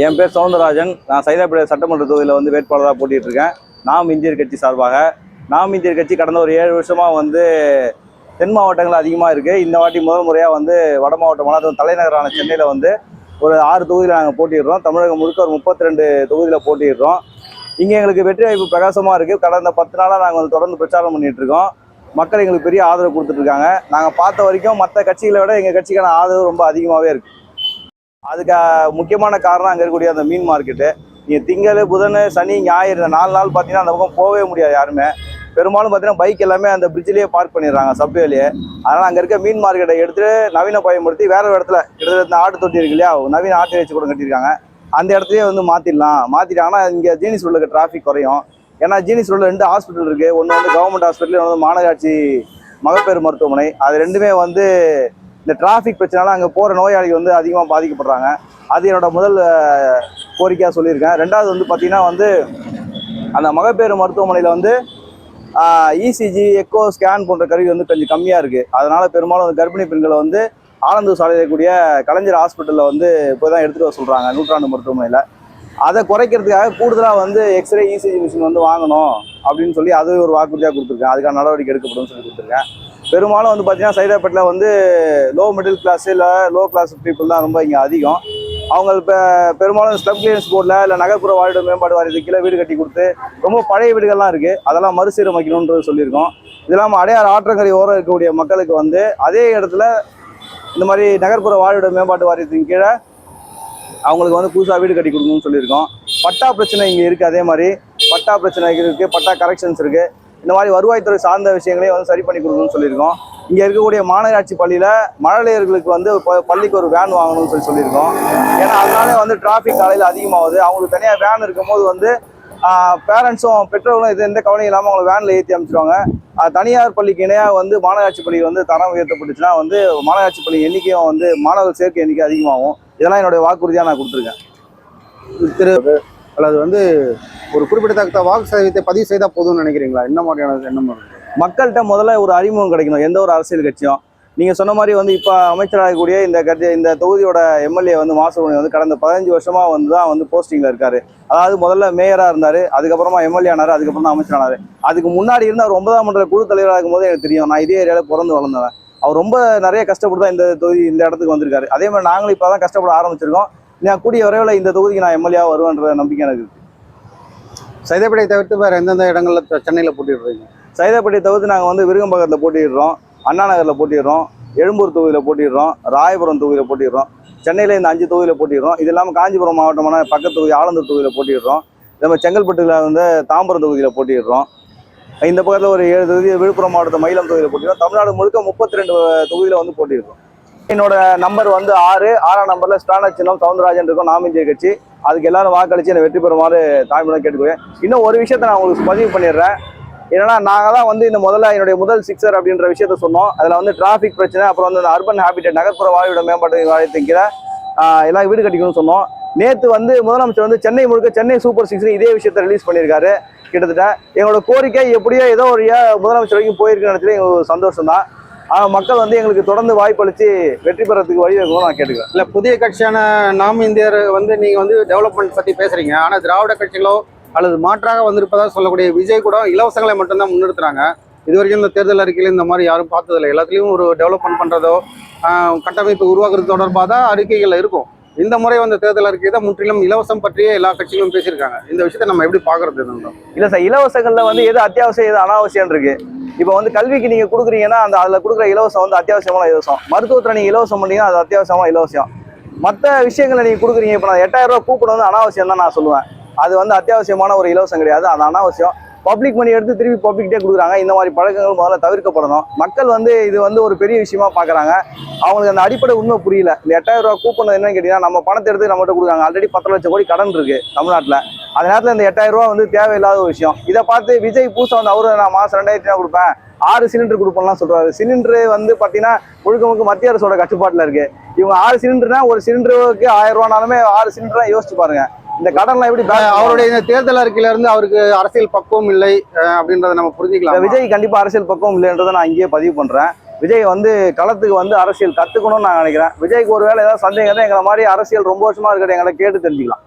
என் பேர் சவுந்தரராஜன். நான் சைதாப்பேட்டை சட்டமன்ற தொகுதியில் வந்து வேட்பாளராக போட்டிட்டு இருக்கேன். நாம் இந்தியர் கட்சி சார்பாக. நாம் இந்தியர் கட்சி கடந்த ஒரு 7 வருஷமாக வந்து தென் மாவட்டங்கள் அதிகமாக இருக்குது. இந்த வாட்டி முதல் முறையாக வந்து வட மாவட்டமான அதுவும் தலைநகரான சென்னையில் வந்து ஒரு 6 தொகுதியில் நாங்கள் போட்டிடுறோம். தமிழகம் முழுக்க ஒரு 32 தொகுதியில் போட்டிடுறோம். இங்கே எங்களுக்கு வெற்றி வாய்ப்பு பிரகாசமாக இருக்குது. கடந்த 10 நாளாக நாங்கள் வந்து தொடர்ந்து பிரச்சாரம் பண்ணிகிட்டு இருக்கோம். மக்கள் எங்களுக்கு பெரிய ஆதரவு கொடுத்துட்ருக்காங்க. நாங்கள் பார்த்த வரைக்கும் மற்ற கட்சிகளை விட எங்கள் கட்சிக்கான ஆதரவு ரொம்ப அதிகமாகவே இருக்குது. அதுக்கு முக்கியமான காரணம் அங்கே இருக்கக்கூடிய அந்த மீன் மார்க்கெட்டு. நீங்கள் திங்கள், புதன், சனி, ஞாயிறு இந்த 4 நாள் பார்த்தீங்கன்னா அந்த பக்கம் போகவே முடியாது யாருமே. பெரும்பாலும் பார்த்தீங்கன்னா பைக் எல்லாமே அந்த பிரிட்ஜிலேயே பார்க் பண்ணிடுறாங்க, சப்வேலையே. அதனால் அங்கே இருக்க மீன் மார்க்கெட்டை எடுத்து நவீன பயன்படுத்தி வேறு இடத்துல கிட்டத்தட்ட ஆட்டு தொட்டி இருக்கு இல்லையா, நவீன ஆட்டு வச்சு கூட கட்டியிருக்காங்க. அந்த இடத்துலையே வந்து மாற்றிட்டாங்கன்னா இங்கே ஜீனிஸ் ரோடுக்கு டிராஃபிக் குறையும். ஏன்னா ஜீனிஸ் ரோடில் 2 ஹாஸ்பிட்டல் இருக்குது. ஒன்று வந்து கவர்மெண்ட் ஹாஸ்பிட்டல், ஒன்று வந்து மாநகராட்சி மகப்பேறு மருத்துவமனை. அது ரெண்டுமே வந்து இந்த டிராஃபிக் பிரச்சனால அங்கே போகிற நோயாளிகள் வந்து அதிகமாக பாதிக்கப்படுறாங்க. அது என்னோட முதல் கோரிக்கையாக சொல்லியிருக்கேன். ரெண்டாவது வந்து பார்த்திங்கன்னா வந்து அந்த மகப்பேறு மருத்துவமனையில் வந்து இசிஜி, எக்கோ, ஸ்கேன் போன்ற கருவி வந்து கொஞ்சம் கம்மியாக இருக்குது. அதனால் பெரும்பாலும் வந்து கர்ப்பிணி பெண்களை வந்து ஆலந்தூர் சாலையில் இருக்கக்கூடிய கலைஞர் ஹாஸ்பிட்டலில் வந்து இப்போ தான் எடுத்துகிட்டு வர சொல்கிறாங்க, நூற்றாண்டு மருத்துவமனையில். அதை குறைக்கிறதுக்காக கூடுதலாக வந்து எக்ஸ்ரே, இசிஜி மிஷின் வந்து வாங்கணும் அப்படின்னு சொல்லி அது ஒரு வாக்குறுதியாக கொடுத்துருக்கேன். அதுக்கான நடவடிக்கை எடுக்கப்படும் சொல்லி கொடுத்துருக்கேன். பெரும்பாலும் வந்து பார்த்தீங்கன்னா சைதாப்பேட்டில் வந்து லோ மிடில் கிளாஸ் இல்லை லோ கிளாஸ் பீப்புள் தான் ரொம்ப இங்கே அதிகம். அவங்க இப்போ பெரும்பாலும் ஸ்லம் கிளியரன்ஸ் போர்டில் இல்லை நகர்ப்புற வாழ்வு மேம்பாடு வாரியத்துக்கு கீழே வீடு கட்டி கொடுத்து ரொம்ப பழைய வீடுகள்லாம் இருக்குது, அதெல்லாம் மறுசீரமைக்கணுன்றது சொல்லியிருக்கோம். இது இல்லாமல் அடையாறு ஆற்றங்கரை ஓரம் இருக்கக்கூடிய மக்களுக்கு வந்து அதே இடத்துல இந்த மாதிரி நகர்ப்புற வாழ்விட மேம்பாட்டு வாரியத்தின் கீழே அவங்களுக்கு வந்து புதுசாக வீடு கட்டி கொடுக்கணும்னு சொல்லியிருக்கோம். பட்டா பிரச்சனை இங்கே இருக்குது. அதே மாதிரி பட்டா பிரச்சனை இருக்குது, பட்டா கரெக்ஷன்ஸ் இருக்குது. இந்த மாதிரி வருவாய்த்துறை சார்ந்த விஷயங்களையும் வந்து சரி பண்ணி கொடுக்கணும்னு சொல்லியிருக்கோம். இங்கே இருக்கக்கூடிய மாநகராட்சி பள்ளியில் மழலையர்களுக்கு வந்து பள்ளிக்கு ஒரு வேன் வாங்கணும்னு சொல்லியிருக்கோம். ஏன்னா அதனாலே வந்து டிராஃபிக் காலையில் அதிகமாகுது. அவங்களுக்கு தனியாக வேன் இருக்கும்போது வந்து பேரண்ட்ஸும் பெற்றோர்களும் இது எந்த கவலையும் இல்லாமல் அவங்களை வேனில் ஏற்றி அமைச்சிருவாங்க. தனியார் பள்ளிக்கு இணையாக வந்து மாநகராட்சி பள்ளி வந்து தரம் உயர்த்தப்பட்டுச்சுன்னா வந்து மாநகராட்சி பள்ளி எண்ணிக்கையும் வந்து மாணவர் சேர்க்கை எண்ணிக்கை அதிகமாகும். இதெல்லாம் என்னுடைய வாக்குறுதியாக நான் கொடுத்துருக்கேன். அல்லது வந்து ஒரு குறிப்பிடத்தக்க வாக்கு சதவீதத்தை பதிவு செய்தால் போதும்னு நினைக்கிறீங்களா? என்ன மாதிரியான எண்ணம்? மக்கள்கிட்ட முதல்ல ஒரு அறிமுகம் கிடைக்கணும் எந்த ஒரு அரசியல் கட்சியும். நீங்கள் சொன்ன மாதிரி வந்து இப்போ அமைச்சராகக்கூடிய இந்த தொகுதியோட எம்எல்ஏ வந்து மாசுகுணி வந்து கடந்த 15 வருஷமாக வந்து தான் வந்து போஸ்டிங்கில் இருக்காரு. அதாவது முதல்ல மேயராக இருந்தார், அதுக்கப்புறமா எம்எல்ஏ ஆனார், அதுக்கப்புறம் தான் அமைச்சரானார். அதுக்கு முன்னாடி இருந்து அவர் 9ஆம் மண்டல குழு தலைவராக இருக்கும்போது எனக்கு தெரியும். நான் இதே ஏரியாவில் பிறந்து வளர்ந்தவன். அவர் ரொம்ப நிறைய கஷ்டப்பட்டு தான் இந்த இடத்துக்கு வந்திருக்காரு. அதே மாதிரி நாங்களும் இப்போ தான் கஷ்டப்பட ஆரம்பிச்சிருக்கோம். நான் கூடிய விரைவில் இந்த தொகுதிக்கு நான் எம்எல்ஏவாக வருவேன்ற நம்பிக்கை எனக்கு இருக்குது. சைதாப்பேட்டை தவிர்த்து வேறு எந்தெந்த இடங்களில் சென்னையில் போட்டிடுறீங்க? சைதாப்பேட்டை தவிர்த்து நாங்கள் வந்து விருகம்பகத்தில் போட்டிடுறோம், அண்ணா நகரில் போட்டிடுறோம், எழும்பூர் தொகுதியில் போட்டிடுறோம், ராயபுரம் தொகுதியில் போட்டிடுறோம், சென்னையில் இந்த 5 தொகுதியில் போட்டிடுறோம். இது இல்லாமல் காஞ்சிபுரம் மாவட்டமான பக்கத்து தொகுதி ஆலந்தூர் தொகுதியில் போட்டிடுறோம். நம்ம செங்கல்பட்டுல வந்து தாம்பரம் தொகுதியில் போட்டிடுறோம். இந்த பக்கத்தில் ஒரு 7 தொகுதி, விழுப்புரம் மாவட்டத்தை மயிலம் தொகுதியில் போட்டிடுறோம். தமிழ்நாடு முழுக்க 32 தொகுதியில் வந்து போட்டிடுறோம். என்னோட நம்பர் வந்து 6ஆம் நம்பரில் ஸ்டாண்டர்ட் சின்னம் சவுந்தரராஜன் இருக்கும், நாம் இந்தியர் கட்சி. அதுக்கு எல்லாரும் வாக்களித்து என்னை வெற்றி பெறுமாறு தாய்மொழியாக கேட்டுக்குவேன். இன்னும் ஒரு விஷயத்தை நான் உங்களுக்கு பதிவு பண்ணிடுறேன். ஏன்னா நாங்கள் தான் வந்து இந்த என்னுடைய முதல் சிக்ஸர் அப்படின்ற விஷயத்த சொன்னோம். அதில் வந்து டிராஃபிக் பிரச்சனை, அப்புறம் வந்து அர்பன் ஹேபிட்டேட் நகர்ப்புற வாழ்விட மேம்பாட்டு வாரியத்தின் கீழே எல்லாம் வீடு கட்டிக்கணும்னு சொன்னோம். நேற்று வந்து முதலமைச்சர் வந்து சென்னை முழுக்க சென்னை சூப்பர் 6 இதே விஷயத்தை ரிலீஸ் பண்ணியிருக்காரு. கிட்டத்தட்ட எங்களோட கோரிக்கை எப்படியோ ஏதோ ஒரு முதலமைச்சர் வரைக்கும் போயிருக்குன்னு நினைச்சது எங்களுக்கு சந்தோஷம் தான். ஆனால் மக்கள் வந்து எங்களுக்கு தொடர்ந்து வாய்ப்பளித்து வெற்றி பெறத்துக்கு வழி வைக்கணும் நான் கேட்டுக்கிறேன். இல்லை, புதிய கட்சியான நாம் இந்தியர் வந்து நீங்கள் வந்து டெவலப்மெண்ட் பற்றி பேசுகிறீங்க. ஆனால் திராவிட கட்சிகளோ அல்லது மாற்றாக வந்திருப்பதாக சொல்லக்கூடிய விஜய் கூட இலவசங்களை மட்டும்தான் முன்னிறுத்துறாங்க. இது வரைக்கும் இந்த தேர்தல் அறிக்கையில் இந்த மாதிரி யாரும் பார்த்ததில்லை. எல்லாத்துலேயும் ஒரு டெவலப்மெண்ட் பண்ணுறதோ கட்டமைப்பு உருவாக்குறது தொடர்பாக தான் அறிக்கைகள் இருக்கும். இந்த முறை வந்து தேர்தல் அறிக்கை தான் முற்றிலும் இலவசம் பற்றியே எல்லா கட்சிகளும் பேசியிருக்காங்க. இந்த விஷயத்தை நம்ம எப்படி பார்க்கறது? இல்லை சார், இலவசங்களில் வந்து எது அத்தியாவசியம் எது அனாவசியம் இருக்கு. இப்போ வந்து கல்விக்கு நீங்கள் கொடுக்குறீங்கன்னா அதில் கொடுக்குற இலவசம் வந்து அத்தியாவசியமான இலவசம். மருத்துவத்தில் நீங்கள் இலவசம் பண்ணீங்கன்னா அது அத்தியாவசியமான இலவசம். மற்ற விஷயங்களை நீங்கள் கொடுக்குறீங்க. இப்போ நான் 8000 ரூபா கூப்பன் வந்து அனாவசியம் தான் நான் சொல்லுவேன். அது வந்து அத்தியாவசியமான ஒரு இலவசம் கிடையாது, அது அனாவசியம். பப்ளிக் மணி எடுத்து திருப்பி பப்ளிக்கிட்டே கொடுக்குறாங்க. இந்த மாதிரி பழக்கங்கள் முதல்ல தவிர்க்கப்படணும். மக்கள் வந்து இது வந்து ஒரு பெரிய விஷயமா பார்க்குறாங்க. அவங்களுக்கு அந்த அடிப்படை உண்மை புரியல. இந்த 8000 ரூபா கூப்பன் என்னன்னு கேட்டீங்கன்னா, நம்ம பணத்தை எடுத்து நம்மகிட்ட கொடுக்குறாங்க. ஆல்ரெடி 10 லட்சம் கோடி கடன் இருக்கு தமிழ்நாட்டில். அந்த நேரத்தில் இந்த 8000 ரூபா வந்து தேவையில்லாத ஒரு விஷயம். இதை பார்த்து விஜய் பூசா வந்து அவரு நான் மாதம் 2000 கொடுப்பேன், 6 சிலிண்டர் கொடுப்போம்லாம் சொல்றாரு. சிலிண்டர் வந்து பார்த்தீங்கன்னா முழுக்க மத்திய அரசோட கட்டுப்பாட்டில் இருக்கு. இவங்க 6 சிலிண்டர்னா ஒரு சிலிண்டருக்கு 1000 ரூபானாலுமே 6 சிலிண்டர் யோசிச்சு பாருங்க. இந்த கடன்லாம் எப்படி அவருடைய இந்த தேர்தல் அறிக்கையில இருந்து அவருக்கு அரசியல் பக்குவம் இல்லை அப்படின்றத நம்ம புரிஞ்சுக்கலாம். விஜய் கண்டிப்பா அரசியல் பக்குவம் இல்லைன்றதை நான் இங்கேயே பதிவு பண்றேன். விஜய் வந்து களத்துக்கு வந்து அரசியல் கற்றுக்கணும்னு நான் நினைக்கிறேன். விஜய்க்கு ஒரு வேளை ஏதாவது சந்தேகம் தான் எங்களை மாதிரி அரசியல் ரொம்ப வருஷமாக இருக்கிற எங்களை கேட்டு தெரிஞ்சுக்கலாம்.